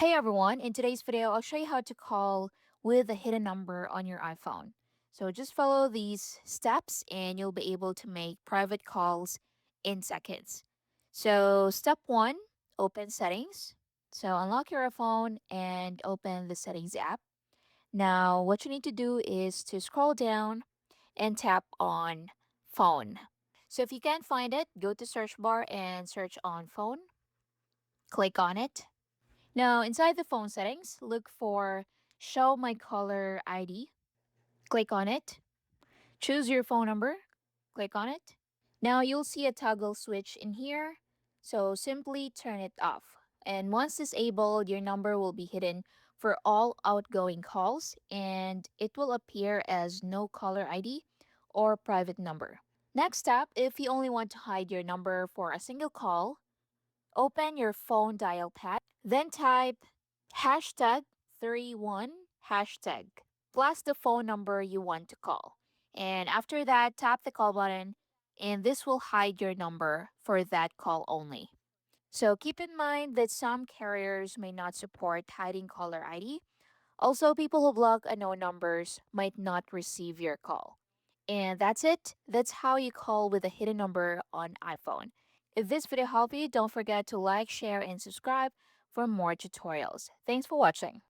Hey everyone, in today's video, I'll show you how to call with a hidden number on your iPhone. So just follow these steps and you'll be able to make private calls in seconds. So step one, open settings. So unlock your iPhone and open the settings app. Now, what you need to do is to scroll down and tap on phone. So if you can't find it, go to search bar and search on phone. Click on it. Now, inside the phone settings, look for Show My Caller ID. Click on it. Choose your phone number. Click on it. Now, you'll see a toggle switch in here. So simply turn it off. And once disabled, your number will be hidden for all outgoing calls and it will appear as no caller ID or private number. Next step, if you only want to hide your number for a single call, open your phone dial pad, then type hashtag 31 hashtag plus the phone number you want to call. And after that, tap the call button, and this will hide your number for that call only. So keep in mind that some carriers may not support hiding caller ID. Also, people who block unknown numbers might not receive your call. And that's it. That's how you call with a hidden number on iPhone. If this video helped you, don't forget to like, share, and subscribe for more tutorials. Thanks for watching.